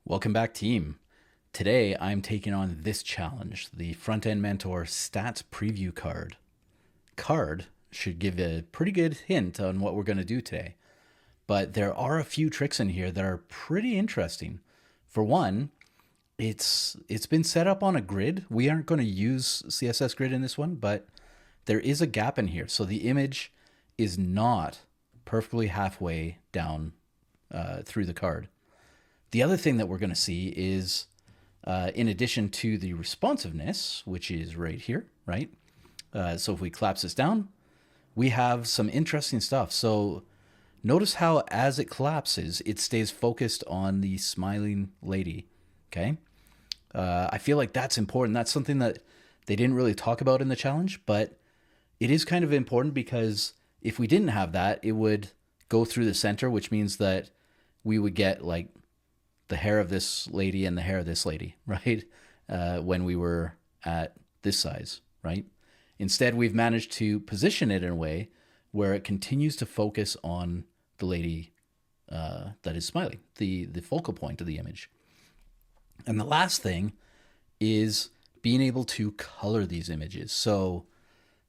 Welcome back, team. Today, I'm taking on this challenge, the Frontend Mentor Stats Preview card. Card should give a pretty good hint on what we're going to do today, but there are a few tricks in here that are pretty interesting. For one, it's been set up on a grid. We aren't going to use CSS grid in this one, but there is a gap in here. So the image is not perfectly halfway down through the card. The other thing that we're going to see is, in addition to the responsiveness, which is right here, right? So if we collapse this down, we have some interesting stuff. So notice how as it collapses, it stays focused on the smiling lady, okay? I feel like that's important. That's something that they didn't really talk about in the challenge, but it is kind of important because if we didn't have that, it would go through the center, which means that we would get like the hair of this lady and the hair of this lady, right? When we were at this size, right? Instead, we've managed to position it in a way where it continues to focus on the lady that is smiling, the focal point of the image. And the last thing is being able to color these images. So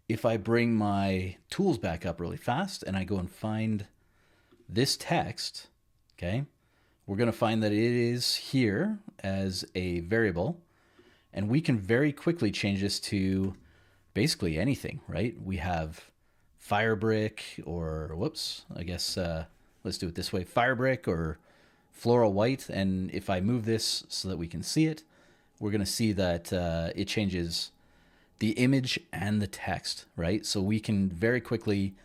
if I bring my tools back up really fast and I go and find this text, okay, we're going to find that it is here as a variable, and we can very quickly change this to basically anything, right? We have fire brick, or whoops, I guess let's do it this way, fire brick or floral white. And if I move this so that we can see it, we're going to see that it changes the image and the text, right? So we can very quickly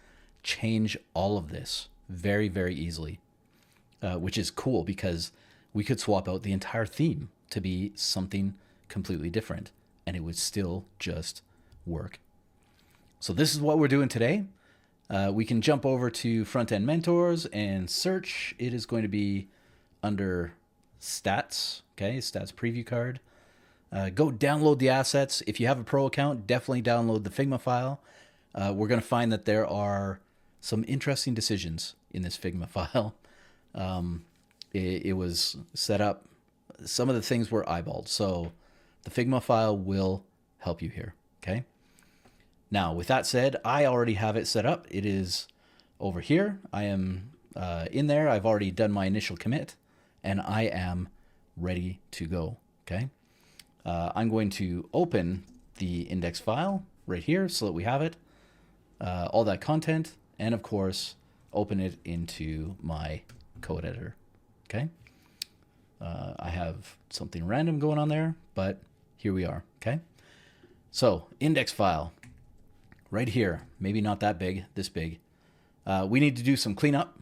change all of this very, very easily. Which is cool because we could swap out the entire theme to be something completely different and it would still just work. So this is what we're doing today. We can jump over to Frontend Mentors and search. It is going to be under stats, okay, stats preview card. Go download the assets. If you have a pro account, definitely download the Figma file. We're going to find that there are some interesting decisions in this Figma file. It was set up, some of the things were eyeballed. So the Figma file will help you here. Okay. Now, with that said, I already have it set up. It is over here. I am in there. I've already done my initial commit and I am ready to go. Okay. I'm going to open the index file right here so that we have it, all that content, and of course, open it into my code editor. Okay. I have something random going on there, but here we are. Okay. So index file right here, maybe not that big, this big. We need to do some cleanup,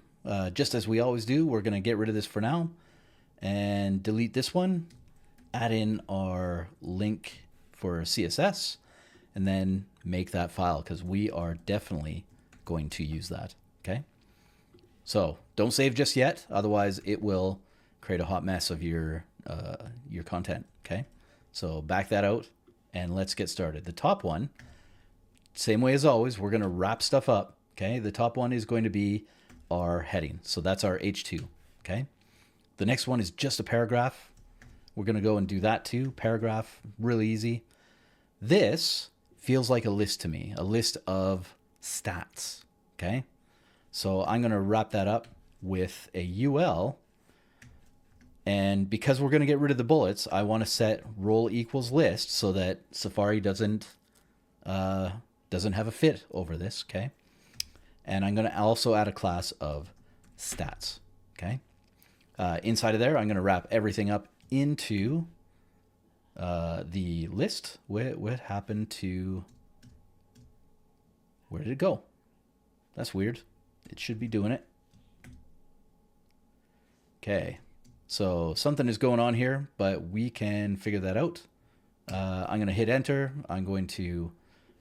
just as we always do. We're going to get rid of this for now and delete this one, add in our link for CSS, and then make that file because we are definitely going to use that. Okay. So don't save just yet, otherwise it will create a hot mess of your content. Okay, so back that out and let's get started. The top one, same way as always, we're going to wrap stuff up. Okay, the top one is going to be our heading, so that's our H2. Okay, the next one is just a paragraph. We're going to go and do that too. Paragraph, really easy. This feels like a list to me, a list of stats. Okay. So I'm going to wrap that up with a UL. And because we're going to get rid of the bullets, I want to set role equals list so that Safari doesn't have a fit over this. Okay. And I'm going to also add a class of stats. Okay. Inside of there, I'm going to wrap everything up into the list. What happened to, where did it go? That's weird. It should be doing it. Okay, so something is going on here, but we can figure that out. I'm going to hit enter. I'm going to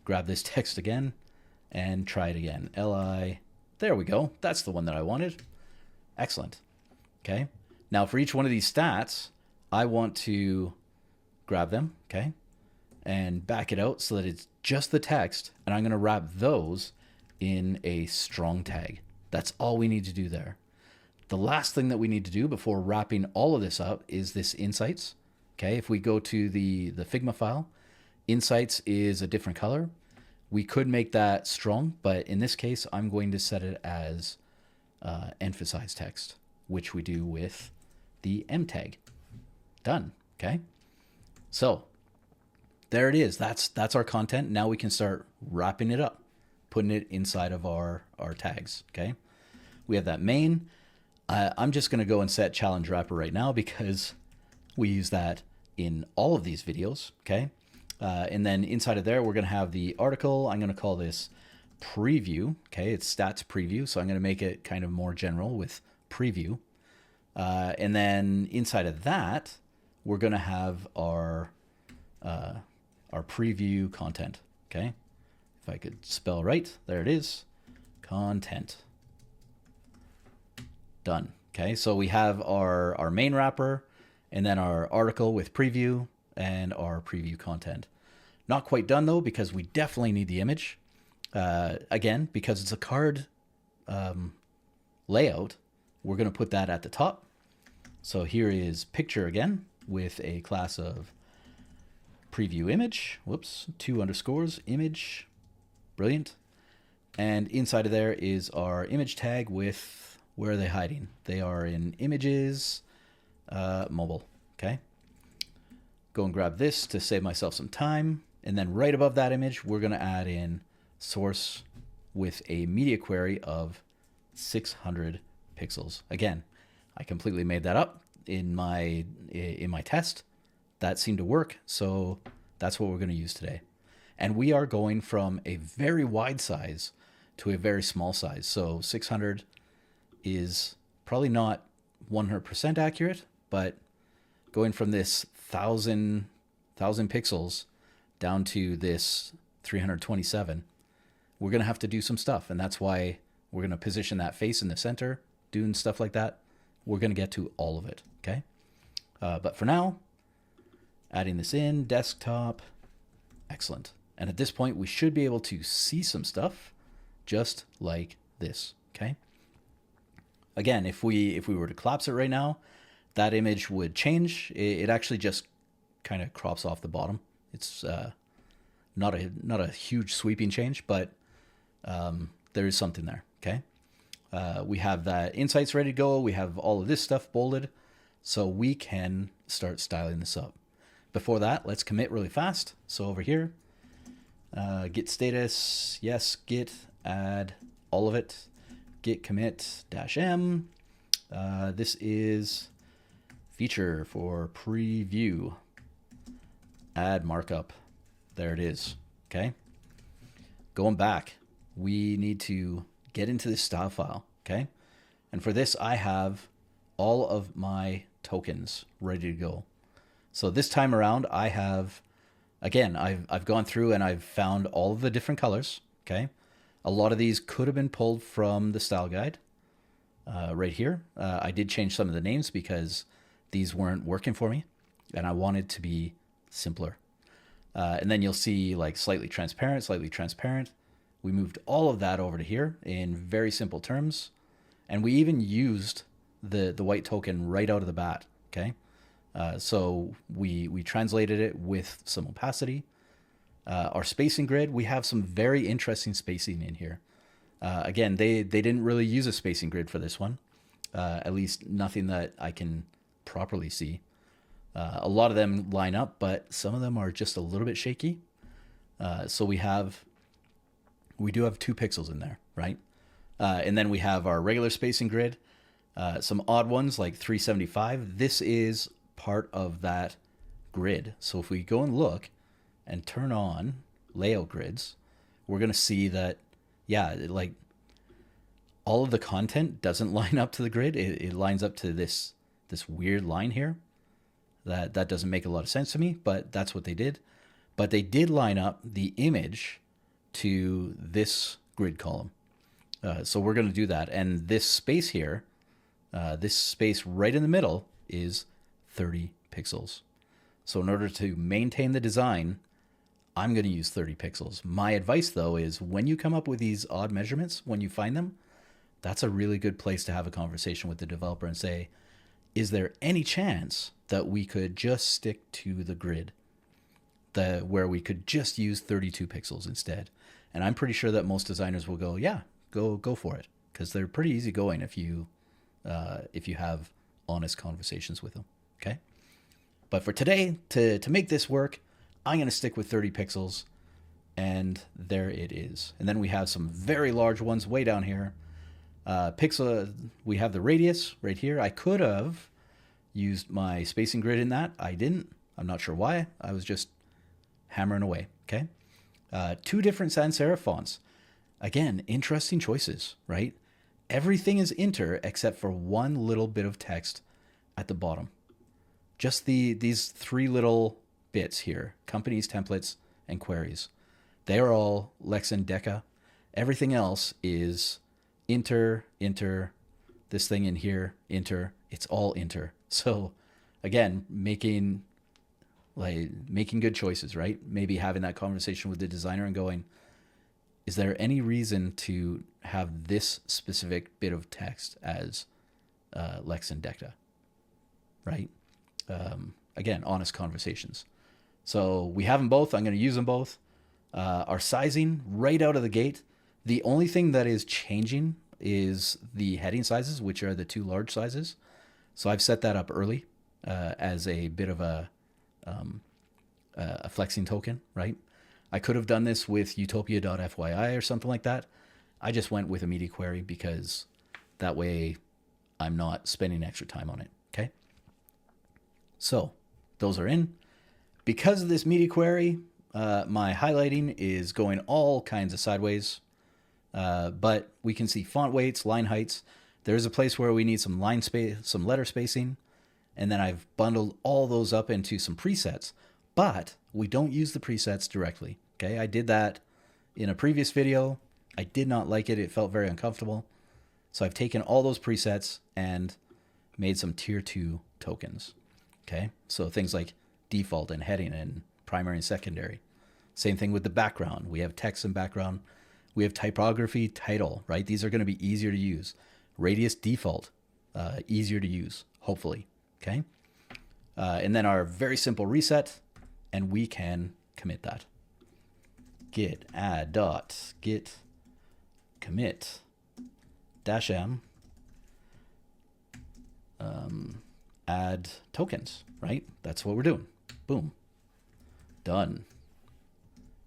grab this text again and try it again. Li, there we go. That's the one that I wanted. Excellent. Okay, now for each one of these stats, I want to grab them, okay, and back it out so that it's just the text, and I'm going to wrap those in a strong tag. That's all we need to do there. The last thing that we need to do before wrapping all of this up is this insights. Okay, if we go to the Figma file, insights is a different color. We could make that strong, but in this case, I'm going to set it as emphasize text, which we do with the M tag. Done. Okay. So there it is. That's our content. Now we can start wrapping it up, putting it inside of our tags. Okay. We have that main. I'm just going to go and set challenge wrapper right now because we use that in all of these videos. Okay. And then inside of there, we're going to have the article. I'm going to call this preview. Okay. It's stats preview. So I'm going to make it kind of more general with preview. And then inside of that, we're going to have our preview content. Okay. If I could spell right, there it is. Content. Done. Okay. So we have our main wrapper and then our article with preview and our preview content. Not quite done though, because we definitely need the image. Again, because it's a card layout, we're going to put that at the top. So here is picture again with a class of preview image. Whoops, 2 underscores image. Brilliant. And inside of there is our image tag with, where are they hiding? They are in images, mobile. Okay. Go and grab this to save myself some time. And then right above that image, we're going to add in source with a media query of 600 pixels. Again, I completely made that up in my test. That seemed to work, so that's what we're going to use today. And we are going from a very wide size to a very small size. So 600 is probably not 100% accurate, but going from this 1,000 pixels down to this 327, we're going to have to do some stuff. And that's why we're going to position that face in the center, doing stuff like that. We're going to get to all of it, okay? But for now, adding this in, desktop, excellent. And at this point, we should be able to see some stuff just like this, okay? Again, if we were to collapse it right now, that image would change. It actually just kind of crops off the bottom. It's not a huge sweeping change, but there is something there, okay? We have that insights ready to go. We have all of this stuff bolded, so we can start styling this up. Before that, let's commit really fast. So over here, git status, yes, git add all of it, git commit -m. This is feature for preview, add markup. There it is. Okay. Going back, we need to get into this style file. Okay. And for this, I have all of my tokens ready to go. So this time around, I have, again, I've gone through and I've found all of the different colors. Okay. A lot of these could have been pulled from the style guide right here. I did change some of the names because these weren't working for me and I wanted to be simpler. And then you'll see like slightly transparent, slightly transparent. We moved all of that over to here in very simple terms. And we even used the white token right out of the bat. Okay. So we translated it with some opacity. Our spacing grid, we have some very interesting spacing in here. Again, they didn't really use a spacing grid for this one. At least nothing that I can properly see. A lot of them line up, but some of them are just a little bit shaky. So we do have 2 pixels in there, right? And then we have our regular spacing grid, some odd ones like 375. This is part of that grid. So if we go and look and turn on layout grids, we're going to see that, yeah, like all of the content doesn't line up to the grid. It lines up to this weird line here. That doesn't make a lot of sense to me, but that's what they did. But they did line up the image to this grid column. So we're going to do that. And this space here, this space right in the middle is 30 pixels. So in order to maintain the design, I'm going to use 30 pixels. My advice, though, is when you come up with these odd measurements, when you find them, that's a really good place to have a conversation with the developer and say, is there any chance that we could just stick to the grid, where we could just use 32 pixels instead? And I'm pretty sure that most designers will go, yeah, go for it, because they're pretty easygoing if you have honest conversations with them. Okay. But for today, to make this work, I'm going to stick with 30 pixels, and there it is. And then we have some very large ones way down here. We have the radius right here. I could have used my spacing grid in that. I didn't. I'm not sure why. I was just hammering away. Okay. 2 different sans serif fonts. Again, interesting choices, right? Everything is inter except for one little bit of text at the bottom. Just these 3 little bits here: companies, templates, and queries. They are all Lex and Deca. Everything else is inter, this thing in here, inter. It's all inter. So again, making good choices, right? Maybe having that conversation with the designer and going, is there any reason to have this specific bit of text as Lex and Deca, right? Again, honest conversations. So we have them both. I'm going to use them both. Our sizing right out of the gate. The only thing that is changing is the heading sizes, which are the 2 large sizes. So I've set that up early as a bit of a flexing token, right? I could have done this with utopia.fyi or something like that. I just went with a media query because that way I'm not spending extra time on it. Okay. So those are in. Because of this media query, my highlighting is going all kinds of sideways. But we can see font weights, line heights. There's a place where we need some line space, some letter spacing. And then I've bundled all those up into some presets. But we don't use the presets directly. Okay, I did that in a previous video. I did not like it. It felt very uncomfortable. So I've taken all those presets and made some tier 2 tokens. Okay, so things like default and heading and primary and secondary. Same thing with the background. We have text and background. We have typography, title, right? These are going to be easier to use. Radius, default, easier to use, hopefully. Okay, and then our very simple reset, and we can commit that. Git add dot git commit -m add tokens, right? That's what we're doing. Boom. Done.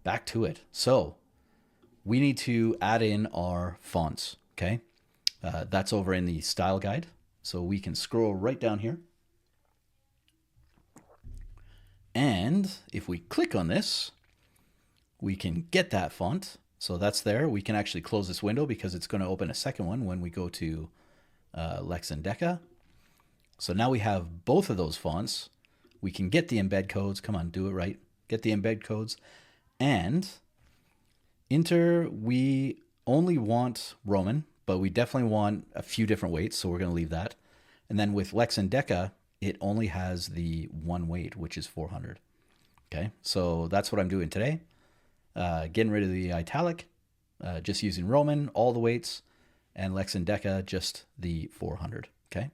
Back to it. So we need to add in our fonts. Okay. That's over in the style guide. So we can scroll right down here. And if we click on this, we can get that font. So that's there. We can actually close this window because it's going to open a second one when we go to Lex and Deca. So now we have both of those fonts. We can get the embed codes. Come on, do it right. Get the embed codes. And inter, we only want Roman, but we definitely want a few different weights. So we're going to leave that. And then with Lex and Deca, it only has the one weight, which is 400. Okay, so that's what I'm doing today. Getting rid of the italic, just using Roman, all the weights, and Lex and Deca, just the 400. Okay,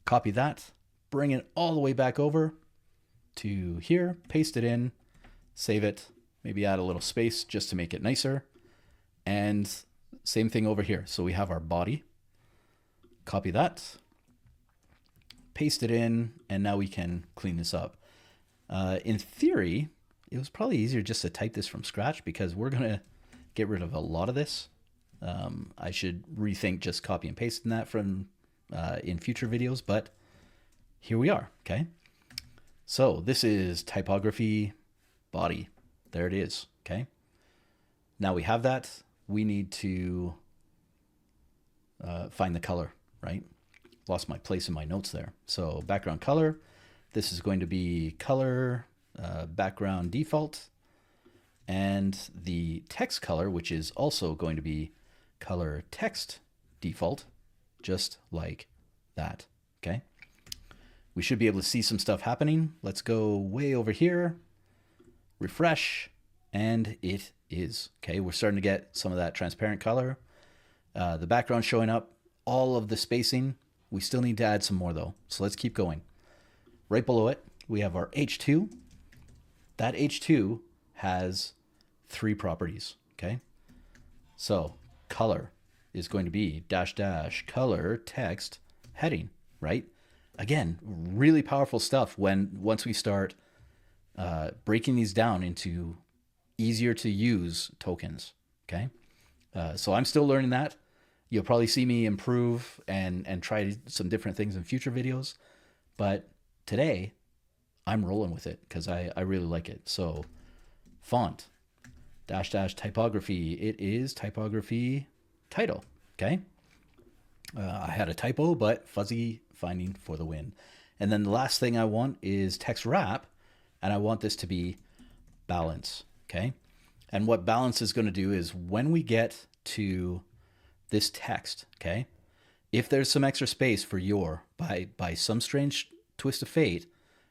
copy that, bring it all the way back over to here, paste it in, save it, maybe add a little space just to make it nicer. And same thing over here. So we have our body, copy that, paste it in, and now we can clean this up. In theory, it was probably easier just to type this from scratch because we're going to get rid of a lot of this. I should rethink just copy and pasting that from in future videos, but here we are. Okay. So this is typography body. There it is. Okay. Now we have that. We need to find the color, right? Lost my place in my notes there. So background color, this is going to be color, background default, and the text color, which is also going to be color text default, just like that. Okay. We should be able to see some stuff happening. Let's go way over here, refresh, and it is. Okay. We're starting to get some of that transparent color. The background showing up, all of the spacing. We still need to add some more though. So let's keep going. Right below it, we have our H2. That H2 has 3 properties, okay? So color is going to be dash dash color text heading, right? Again, really powerful stuff once we start breaking these down into easier to use tokens, okay? So I'm still learning that. You'll probably see me improve and try some different things in future videos. But today, I'm rolling with it because I really like it. So font, dash dash typography. It is typography title, okay? I had a typo, but fuzzy finding for the win. And then the last thing I want is text wrap, and I want this to be balance, okay? And what balance is going to do is when we get to this text, okay, if there's some extra space for your, by some strange twist of fate,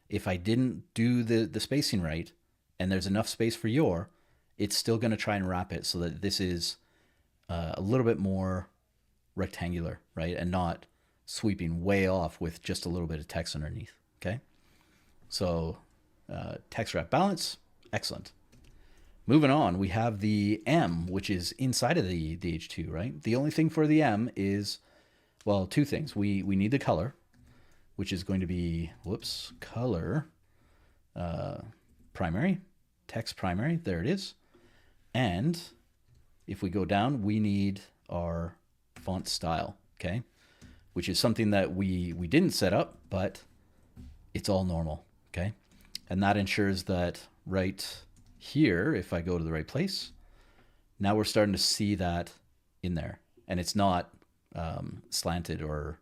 if I didn't do the spacing right and there's enough space for your, it's still going to try and wrap it so that this is a little bit more rectangular, right? And not sweeping way off with just a little bit of text underneath, okay? So text wrap balance, excellent. Moving on, we have the M, which is inside of the H2, right? The only thing for the M is, well, 2 things. We need the color, which is going to be, whoops, color primary, text primary, there it is. And if we go down, we need our font style, okay? Which is something that we didn't set up, but it's all normal, okay? And that ensures that right here, if I go to the right place, now we're starting to see that in there. And it's not slanted or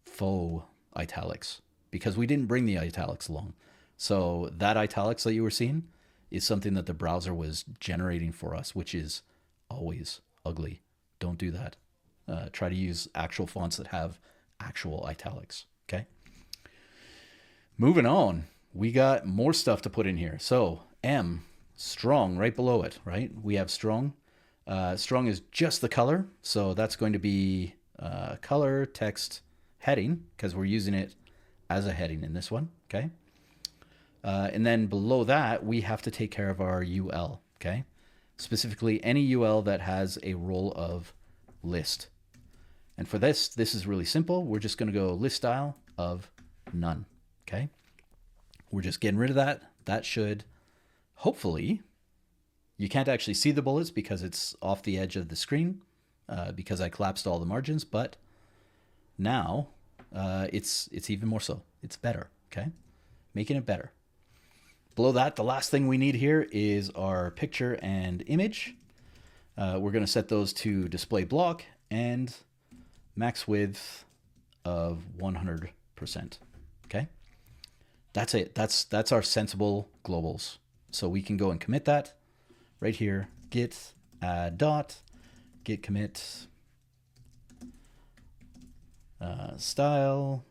faux italics because we didn't bring the italics along. So that italics that you were seeing is something that the browser was generating for us, which is always ugly. Don't do that. Try to use actual fonts that have actual italics, okay? Moving on, we got more stuff to put in here. So M, strong, right below it, right? We have strong. Strong is just the color. So that's going to be color text heading because we're using it as a heading in this one, okay? And then below that, we have to take care of our UL, okay? Specifically, any UL that has a role of list. And for this is really simple. We're just going to go list style of none, okay? We're just getting rid of that. That should, hopefully, you can't actually see the bullets because it's off the edge of the screen because I collapsed all the margins, but now it's even more so. It's better, okay? Making it better. Below that, the last thing we need here is our picture and image. We're going to set those to display block and max width of 100%, okay? That's it. That's our sensible globals. So we can go and commit that right here. Git add dot, git commit style,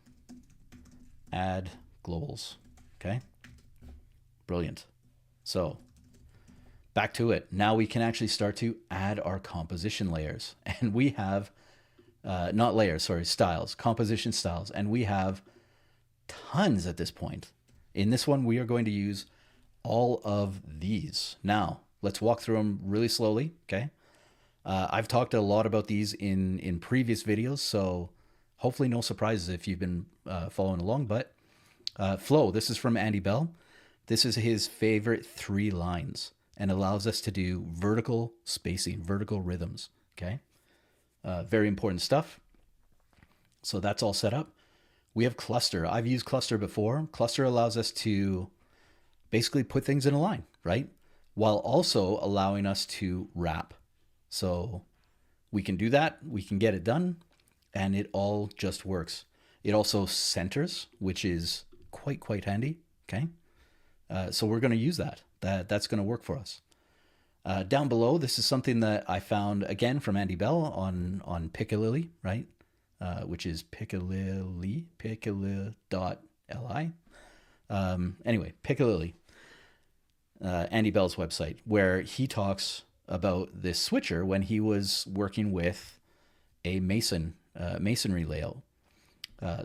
add globals, okay? Brilliant. So back to it. Now we can actually start to add our composition layers. And we have, not layers, sorry, styles, composition styles. And we have tons at this point. In this one, we are going to use all of these. Now, let's walk through them really slowly, okay? I've talked a lot about these in previous videos, so hopefully no surprises if you've been following along. But flow, this is from Andy Bell. This is his favorite 3 lines and allows us to do vertical spacing, vertical rhythms, okay? Very important stuff. So that's all set up. We have cluster. I've used cluster before. Cluster allows us to basically put things in a line, right? While also allowing us to wrap. So we can do that. We can get it done and it all just works. It also centers, which is quite handy, okay? So we're going to use that. That's going to work for us. Down below, this is something that I found, again, from Andy Bell on Piccalilli, right? Which is Piccalilli.li. Anyway, Piccalilli, Andy Bell's website, where he talks about this switcher when he was working with a masonry layout.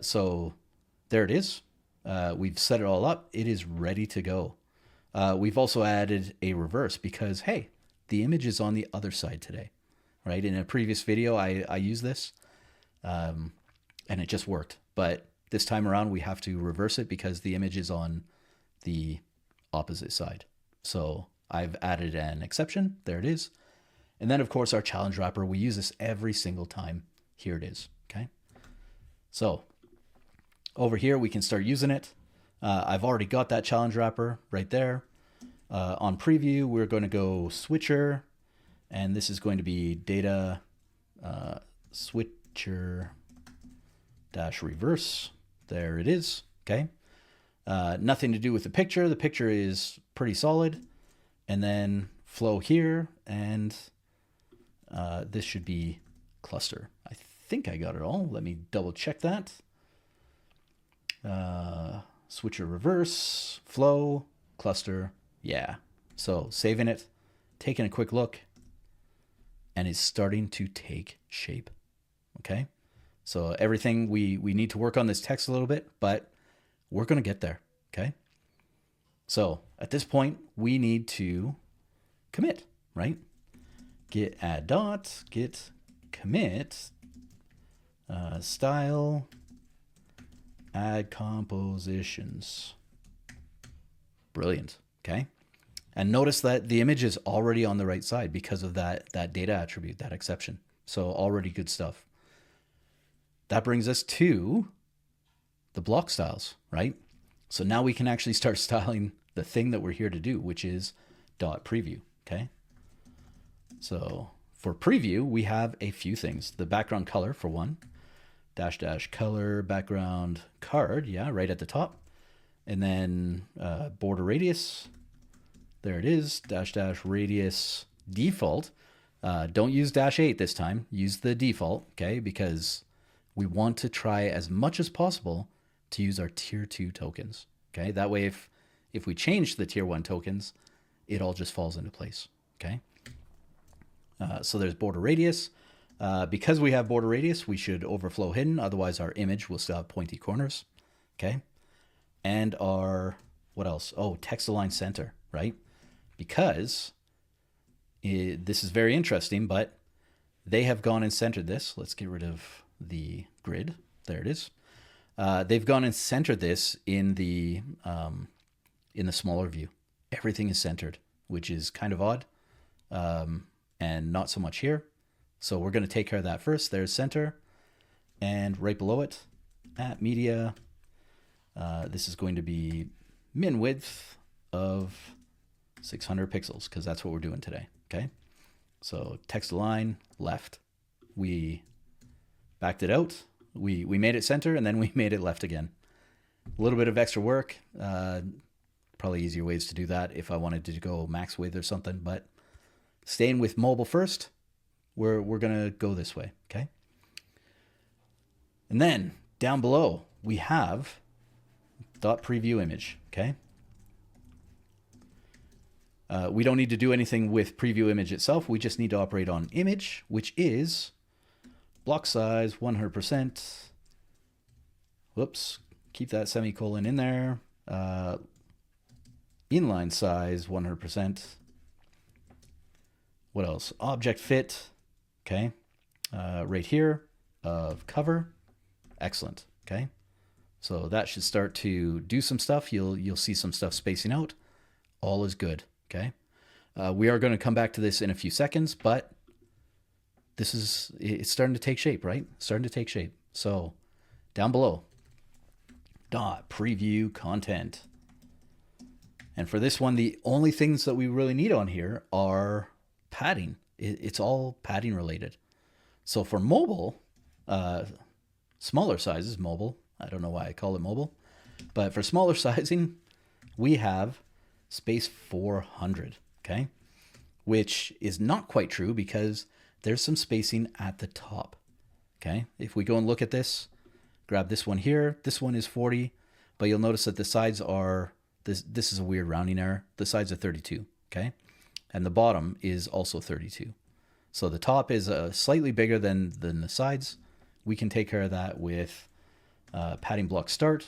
So there it is. We've set it all up. It is ready to go. We've also added a reverse because, hey, the image is on the other side today, right? In a previous video, I used this and it just worked. But this time around, we have to reverse it because the image is on the opposite side. So I've added an exception. There it is. And then, of course, our challenge wrapper. We use this every single time. Here it is. Okay. So over here, we can start using it. I've already got that challenge wrapper right there. On preview, we're going to go switcher. And this is going to be data switcher dash reverse. There it is. Okay. Nothing to do with the picture. The picture is pretty solid. And then flow here. And this should be cluster. I think I got it all. Let me double check that. Switcher reverse, flow, cluster. Yeah. So saving it, taking a quick look, and it's starting to take shape. Okay. So everything, we need to work on this text a little bit, but we're going to get there. Okay. So at this point, we need to commit, right? Git add dot, git commit, style, add compositions. Brilliant. Okay. And notice that the image is already on the right side because of that data attribute, that exception. So already good stuff. That brings us to the block styles, right? So now we can actually start styling the thing that we're here to do, which is dot preview. Okay. So for preview, we have a few things. The background color for one, dash color background card. Yeah, right at the top. And then border radius. There it is. Dash radius default. Don't use -8 this time. Use the default, okay? Because we want to try as much as possible to use our tier 2 tokens, okay? That way, if we change the tier 1 tokens, it all just falls into place, okay? So there's border radius. Because we have border radius, we should overflow hidden. Otherwise, our image will still have pointy corners, okay? And our, what else? Oh, text align center, right? Because this is very interesting, but they have gone and centered this. Let's get rid of the grid. There it is. They've gone and centered this in the smaller view. Everything is centered, which is kind of odd, and not so much here. So we're going to take care of that first. There's center, and right below it, at media, this is going to be min width of 600 pixels because that's what we're doing today. Okay. So text align left. We backed it out. We made it center and then we made it left again. A little bit of extra work. Probably easier ways to do that if I wanted to go max width or something, but staying with mobile first, we're going to go this way. Okay. And then down below we have dot preview image. Okay. We don't need to do anything with preview image itself. We just need to operate on image, which is block size 100%. Whoops. Keep that semicolon in there. Inline size 100%. What else? Object fit. Okay. Right here of cover. Excellent. Okay. So that should start to do some stuff. You'll see some stuff spacing out. All is good. Okay. We are going to come back to this in a few seconds, but it's starting to take shape, right? Starting to take shape. So down below, dot preview content. And for this one, the only things that we really need on here are padding. It's all padding related. So for mobile, smaller sizes, mobile, I don't know why I call it mobile, but for smaller sizing, we have space 400, okay? Which is not quite true because there's some spacing at the top, okay? If we go and look at this, grab this one here, this one is 40, but you'll notice that the sides are, this is a weird rounding error. The sides are 32, okay? and the bottom is also 32. So the top is slightly bigger than the sides. We can take care of that with padding block start,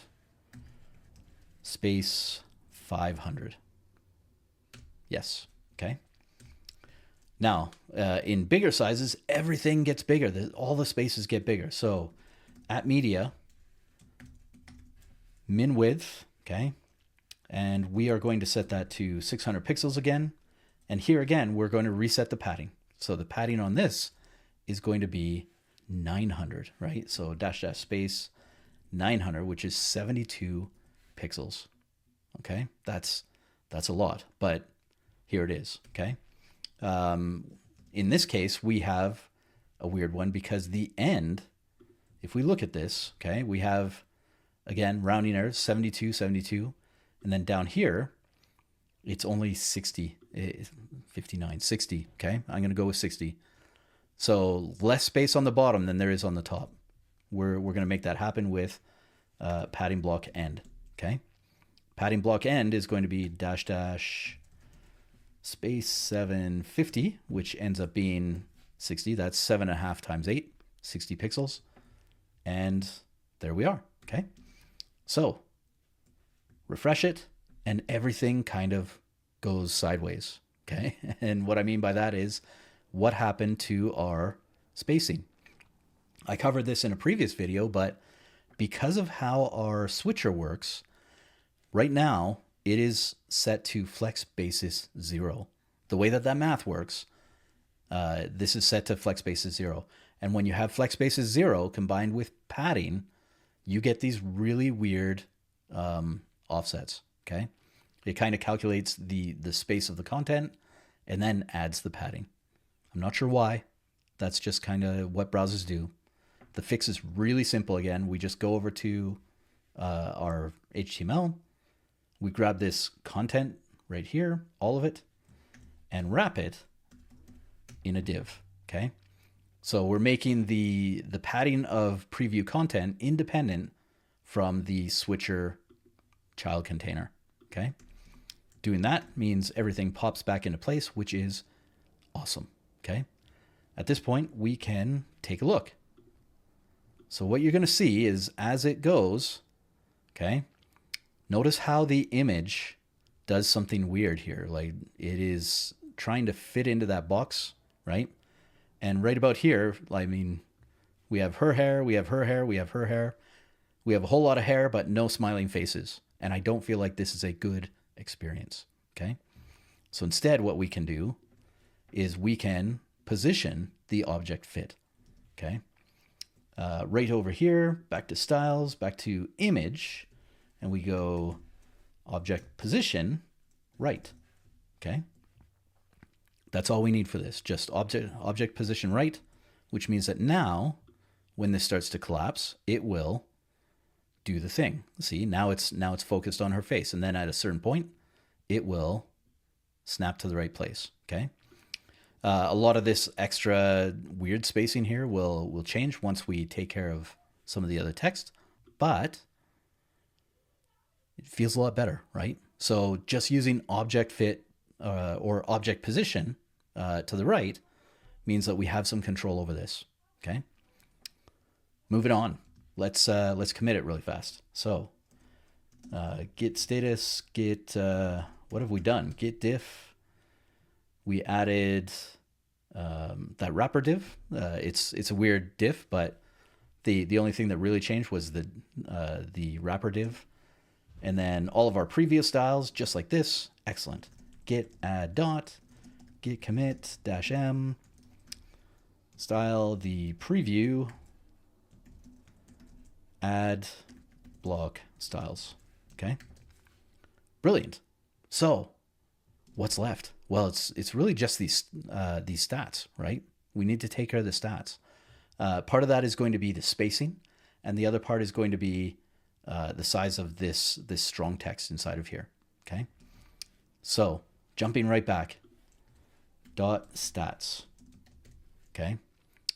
space 500. Yes, okay. Now, in bigger sizes, everything gets bigger. All the spaces get bigger. So at media, min width, okay, and we are going to set that to 600 pixels again. And here again, we're going to reset the padding. So the padding on this is going to be 900, right? So dash dash space 900, which is 72 pixels. Okay, that's a lot, but here it is. Okay, in this case, we have a weird one because the end, if we look at this, okay, we have, again, rounding errors, 72, 72. And then down here, it's only 60, 59, 60. Okay, I'm going to go with 60. So less space on the bottom than there is on the top. We're going to make that happen with padding block end. Okay, padding block end is going to be dash dash space 750, which ends up being 60. That's 7.5 times 8, 60 pixels. And there we are. Okay, so refresh it, and everything kind of goes sideways. Okay, and what I mean by that is what happened to our spacing. I covered this in a previous video, but because of how our switcher works, right now it is set to flex basis 0. The way that math works, this is set to flex basis 0. And when you have flex basis 0 combined with padding, you get these really weird offsets. Okay, it kind of calculates the space of the content and then adds the padding. I'm not sure why. That's just kind of what browsers do. The fix is really simple. Again, we just go over to our HTML. We grab this content right here, all of it, and wrap it in a div. Okay, so we're making the padding of preview content independent from the switcher child container. Okay, doing that means everything pops back into place, which is awesome. Okay, at this point we can take a look. So what you're going to see is as it goes, okay, notice how the image does something weird here. Like it is trying to fit into that box, right? And right about here, I mean, we have her hair, we have her hair, we have her hair. We have a whole lot of hair, but no smiling faces. And I don't feel like this is a good experience. Okay, so instead what we can do is we can position the object fit. Okay, right over here, back to styles, back to image, and we go object position right. Okay, that's all we need for this, just object position right, which means that now when this starts to collapse, it will do the thing. See, now it's focused on her face, and then at a certain point it will snap to the right place. Okay, a lot of this extra weird spacing here will change once we take care of some of the other text, but it feels a lot better, right? So just using object fit or object position to the right means that we have some control over this. Okay, moving on. Let's commit it really fast. So git status, git what have we done? Git diff. We added that wrapper div. It's a weird diff, but the only thing that really changed was the wrapper div. And then all of our previous styles, just like this. Excellent. Git add dot, git commit dash m, style the preview, add block styles. Okay, brilliant. So what's left? Well, it's really just these stats, right? We need to take care of the stats. Part of that is going to be the spacing, and the other part is going to be the size of this strong text inside of here. Okay, so jumping right back, dot stats. Okay,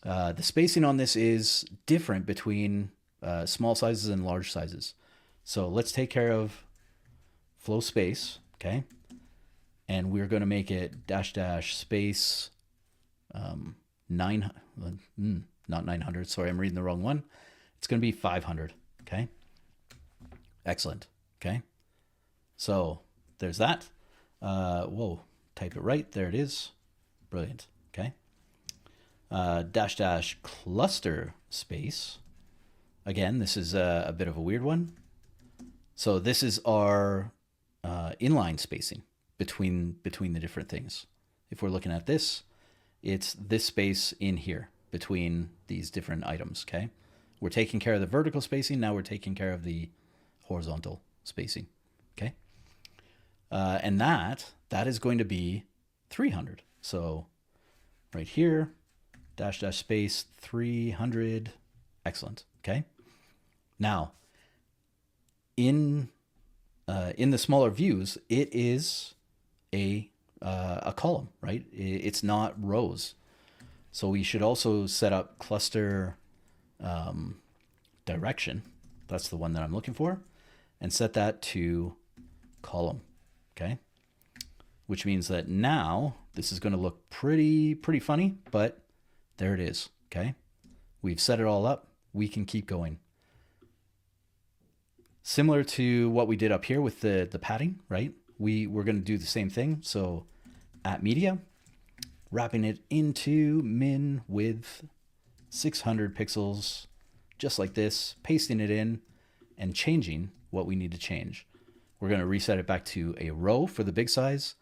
the spacing on this is different between small sizes and large sizes. So let's take care of flow space. Okay, and we're going to make it dash dash space 9, not 900. Sorry, I'm reading the wrong one. It's going to be 500. Okay. Excellent. Okay. So there's that. Whoa, type it right. There it is. Brilliant. Okay. Dash dash cluster space. Again, this is a bit of a weird one. So this is our inline spacing between the different things. If we're looking at this, it's this space in here between these different items. Okay. We're taking care of the vertical spacing. Now we're taking care of the horizontal spacing. Okay. And that is going to be 300. So right here, dash dash space 300. Excellent. Okay. Now in the smaller views, it is a column, right? It's not rows. So we should also set up cluster direction. That's the one that I'm looking for, and set that to column. Okay. Which means that now this is going to look pretty funny, but there it is. Okay. We've set it all up. We can keep going. Similar to what we did up here with the padding, right? We're going to do the same thing. So at media, wrapping it into min width 600 pixels, just like this, pasting it in and changing what we need to change. We're going to reset it back to a row for the big size.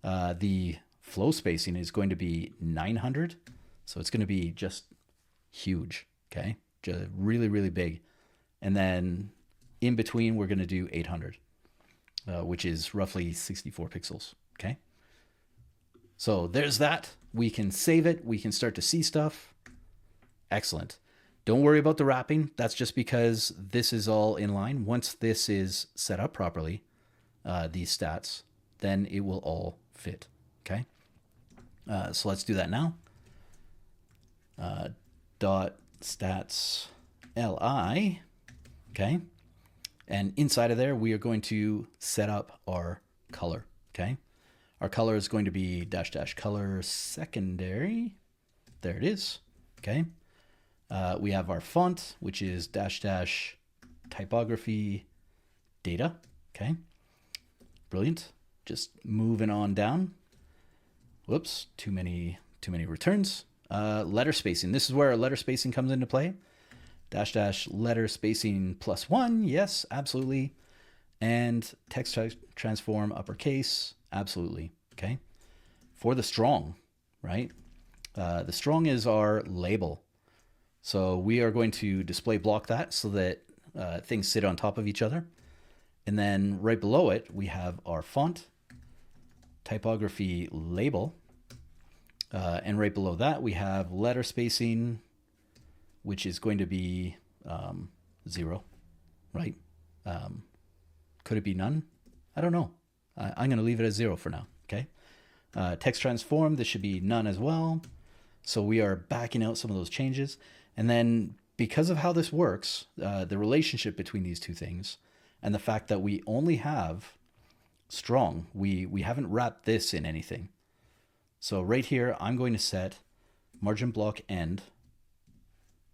The flow spacing is going to be 900. So it's going to be just huge. Okay. Just really, really big. And then in between, we're going to do 800, which is roughly 64 pixels. Okay. So there's that. We can save it. We can start to see stuff. Excellent. Don't worry about the wrapping. That's just because this is all in line. Once this is set up properly, these stats, then it will all fit. Okay. So let's do that now. Dot stats li. Okay. And inside of there, we are going to set up our color. Okay. Our color is going to be dash dash color secondary. There it is. Okay. We have our font, which is dash dash typography data. Okay. Brilliant. Just moving on down. Whoops. Too many returns. Letter spacing. This is where our letter spacing comes into play. Dash dash letter spacing +1. Yes, absolutely. And text transform uppercase. Absolutely. Okay. For the strong, right? The strong is our label. So we are going to display block that so that things sit on top of each other. And then right below it, we have our font, typography label. And right below that, we have letter spacing, which is going to be 0, right? Could it be none? I don't know. I'm going to leave it as 0 for now, okay? Text transform, this should be none as well. So we are backing out some of those changes. And then because of how this works, the relationship between these two things, and the fact that we only have strong, we haven't wrapped this in anything. So right here, I'm going to set margin block end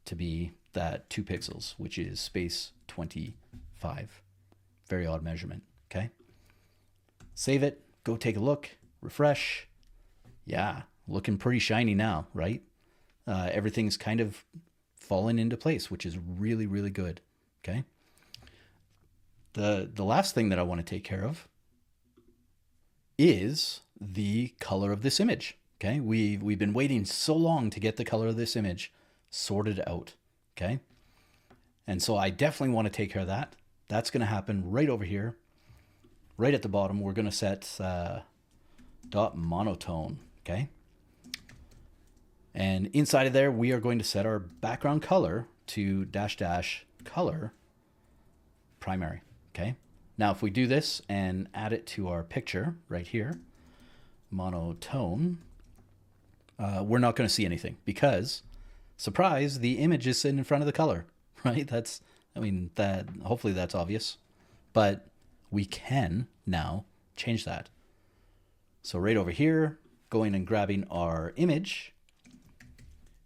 to be that 2 pixels, which is space 25. Very odd measurement, okay? Save it, go take a look, refresh. Yeah, looking pretty shiny now, right? Everything's kind of fallen into place, which is really, really good, okay? The last thing that I want to take care of is the color of this image, okay? We've been waiting so long to get the color of this image sorted out, okay? And so I definitely want to take care of that. That's going to happen right over here. Right at the bottom, we're going to set dot monotone, okay? And inside of there, we are going to set our background color to dash dash color primary, okay? Now, if we do this and add it to our picture right here, monotone, we're not going to see anything because, surprise, the image is sitting in front of the color, right? Hopefully that's obvious, but we can now change that. So right over here, going and grabbing our image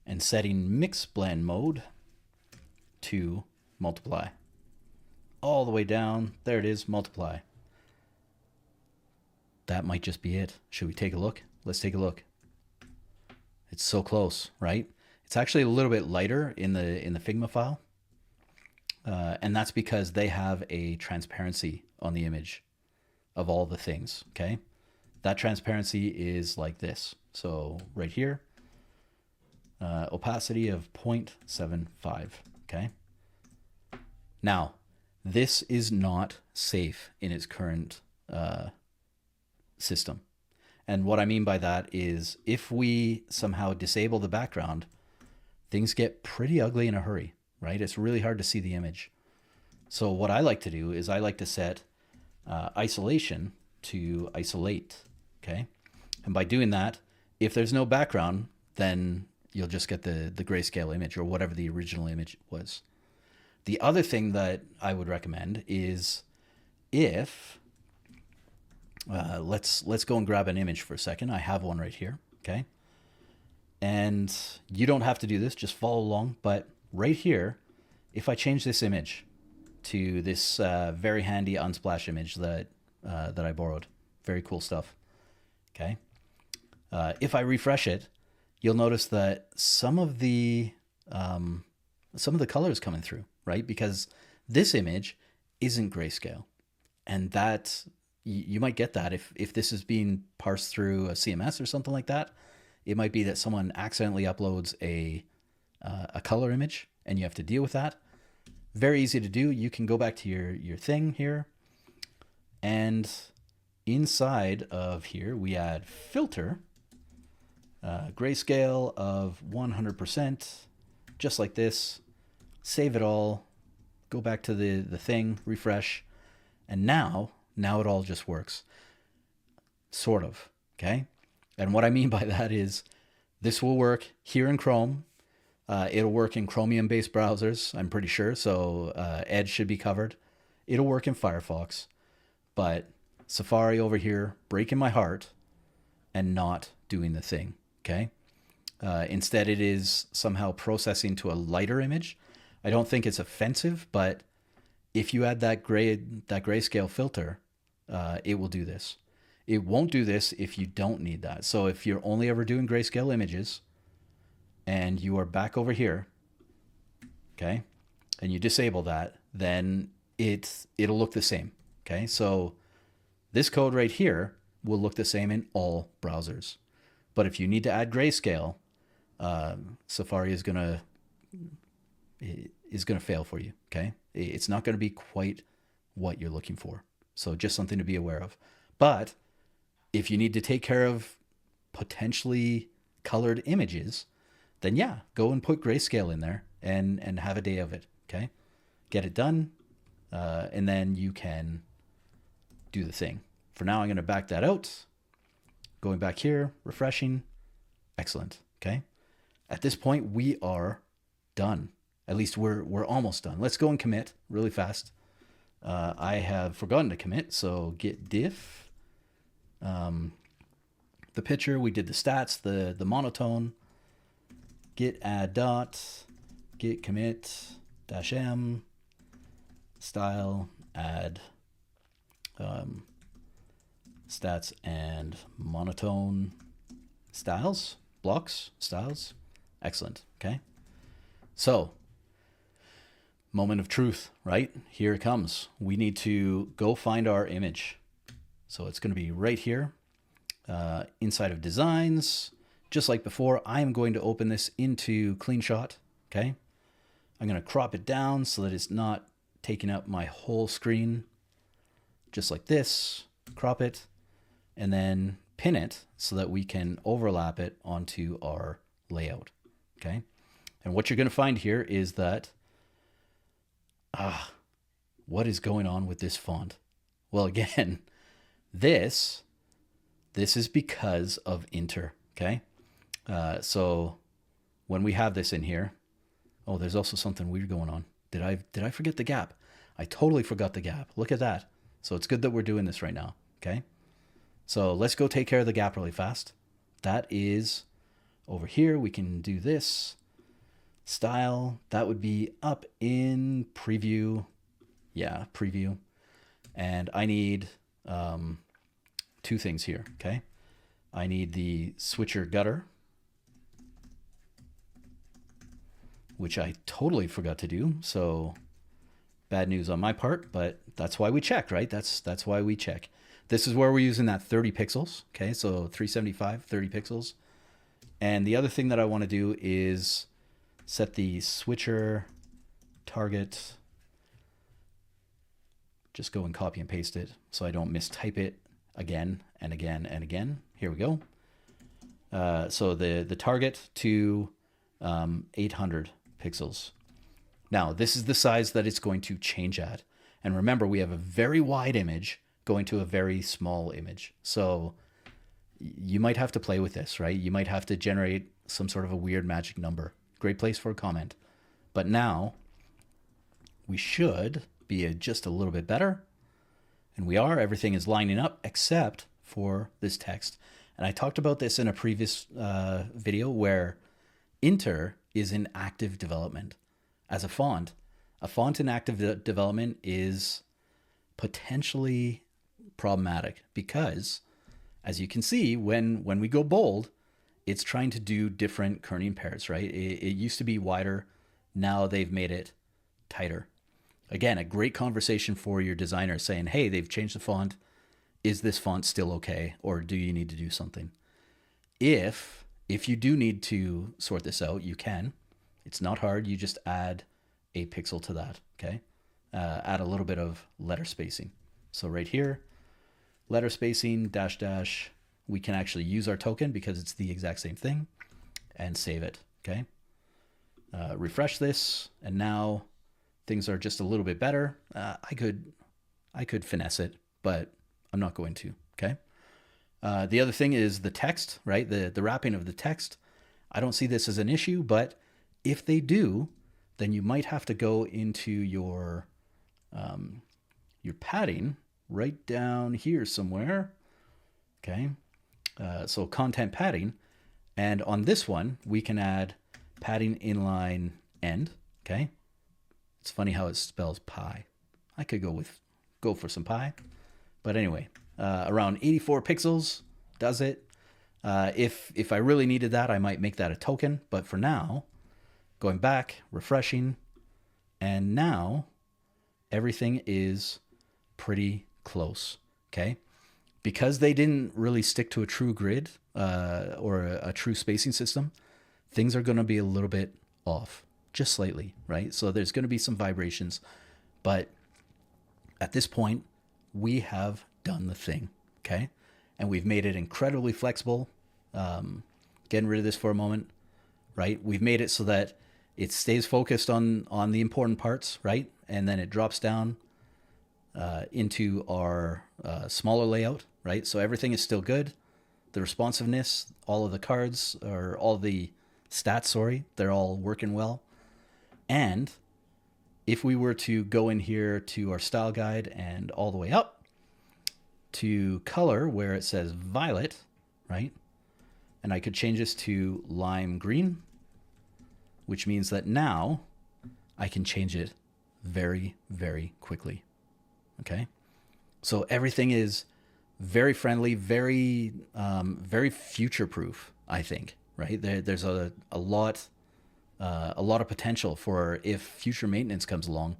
and setting mix blend mode to multiply. All the way down, there it is, multiply. That might just be it. Should we take a look? Let's take a look. It's so close, right? It's actually a little bit lighter in the Figma file. And that's because they have a transparency on the image of all the things, okay? That transparency is like this. So right here, opacity of 0.75, okay? Now, this is not safe in its current system. And what I mean by that is if we somehow disable the background, things get pretty ugly in a hurry, right? It's really hard to see the image. So what I like to do is I like to set isolation to isolate, okay? And by doing that, if there's no background, then you'll just get the grayscale image or whatever the original image was. The other thing that I would recommend is if, let's go and grab an image for a second. I have one right here, okay? And you don't have to do this, just follow along. But right here, if I change this image to this very handy Unsplash image that I borrowed, very cool stuff, okay? If I refresh it, you'll notice that some of the color is coming through, right? Because this image isn't grayscale. And that, you might get that if this is being parsed through a CMS or something like that. It might be that someone accidentally uploads a color image and you have to deal with that. Very easy to do. You can go back to your thing here, and inside of here we add filter, grayscale of 100%, just like this. Save it all, go back to the thing, refresh, and now it all just works, sort of, okay? And what I mean by that is this will work here in Chrome. It'll work in Chromium-based browsers, I'm pretty sure, so Edge should be covered. It'll work in Firefox, but Safari over here, breaking my heart and not doing the thing, okay? Instead, it is somehow processing to a lighter image. I don't think it's offensive, but if you add that grayscale filter, it will do this. It won't do this if you don't need that. So if you're only ever doing grayscale images and you are back over here, okay, and you disable that, then it'll look the same, okay? So this code right here will look the same in all browsers. But if you need to add grayscale, Safari is gonna fail for you, okay? It's not gonna be quite what you're looking for. So just something to be aware of. But if you need to take care of potentially colored images, then yeah, go and put grayscale in there and have a day of it, okay? Get it done, and then you can do the thing. For now, I'm gonna back that out. Going back here, refreshing, excellent, okay? At this point, we are done. At least we're almost done. Let's go and commit really fast. I have forgotten to commit, so git diff. The picture, we did the stats, the monotone, git add dot, git commit dash m, style, add stats and monotone styles, blocks, styles. Excellent, okay? So, moment of truth, right? Here it comes. We need to go find our image. So it's going to be right here, inside of designs. Just like before, I am going to open this into CleanShot, okay? I'm going to crop it down so that it's not taking up my whole screen. Just like this, crop it, and then pin it so that we can overlap it onto our layout, okay? And what you're going to find here is that, what is going on with this font? Well, again, this is because of Inter, okay? So when we have this in here, oh, there's also something weird going on. Did I forget the gap? I totally forgot the gap. Look at that. So it's good that we're doing this right now, okay? So let's go take care of the gap really fast. That is over here. We can do this style. That would be up in preview. Yeah, preview. And I need two things here, okay? I need the switcher gutter, which I totally forgot to do. So bad news on my part, but that's why we check, right? That's why we check. This is where we're using that 30 pixels. Okay, so 375, 30 pixels. And the other thing that I want to do is set the switcher target. Just go and copy and paste it so I don't mistype it again and again and again. Here we go. So the target to 800 pixels. Now, this is the size that it's going to change at. And remember, we have a very wide image going to a very small image. So you might have to play with this, right? You might have to generate some sort of a weird magic number. Great place for a comment. But now we should be just a little bit better. And we are. Everything is lining up except for this text. And I talked about this in a previous video where Inter is in active development. As a font in active development is potentially problematic because, as you can see, when we go bold, it's trying to do different kerning pairs, right? It used to be wider. Now they've made it tighter. Again, a great conversation for your designer saying, hey, they've changed the font. Is this font still okay? Or do you need to do something? If you do need to sort this out, you can. It's not hard. You just add a pixel to that, okay? Add a little bit of letter spacing. So right here, letter spacing, dash, dash, we can actually use our token because it's the exact same thing and save it, okay? Refresh this, and now things are just a little bit better. I could finesse it, but I'm not going to, okay? The other thing is the text, right? The wrapping of the text. I don't see this as an issue, but if they do, then you might have to go into your padding right down here somewhere, okay? So content padding, and on this one, we can add padding inline end, okay? It's funny how it spells pie. I could go for some pie, but anyway, around 84 pixels does it. If I really needed that, I might make that a token, but for now, going back, refreshing, and now everything is pretty close, okay? Because they didn't really stick to a true grid or a true spacing system, things are going to be a little bit off, just slightly, right? So there's going to be some vibrations, but at this point, we have done the thing, okay? And we've made it incredibly flexible. Getting rid of this for a moment, right? We've made it so that it stays focused on the important parts, right? And then it drops down into our smaller layout, right? So everything is still good. The responsiveness, all of the cards, or all the stats, sorry, they're all working well. And if we were to go in here to our style guide and all the way up to color where it says violet, right? And I could change this to lime green, which means that now I can change it very, very quickly. Okay. So everything is very friendly, very, very future-proof, I think, right? There's a lot of potential for if future maintenance comes along,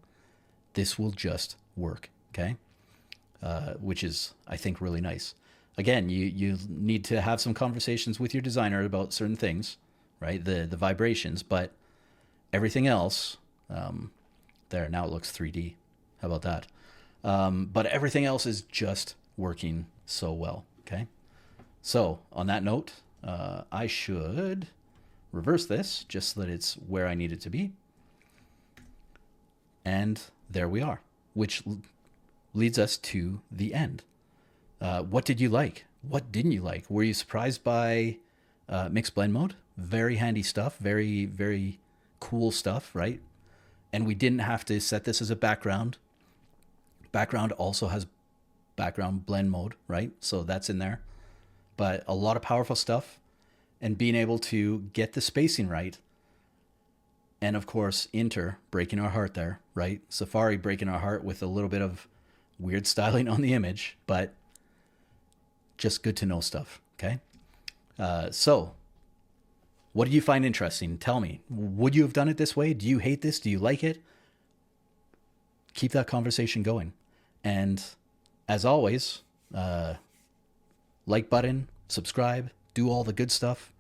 this will just work. Okay. Which is, I think, really nice. Again, you need to have some conversations with your designer about certain things, right? The vibrations, but everything else, there, now it looks 3D. How about that? But everything else is just working so well, okay? So on that note, I should reverse this just so that it's where I need it to be. And there we are, which leads us to the end. What did you like? What didn't you like? Were you surprised by mixed blend mode? Very handy stuff, very, very cool stuff, right? And we didn't have to set this as a background. Background also has background blend mode, right? So that's in there. But a lot of powerful stuff, and being able to get the spacing right. And of course, Inter breaking our heart there, right? Safari breaking our heart with a little bit of weird styling on the image, but just good to know stuff, okay? So what do you find interesting? Tell me. Would you have done it this way? Do you hate this? Do you like it? Keep that conversation going. And as always, like button, subscribe, do all the good stuff.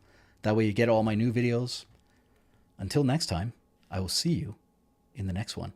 That way you get all my new videos. Until next time, I will see you in the next one.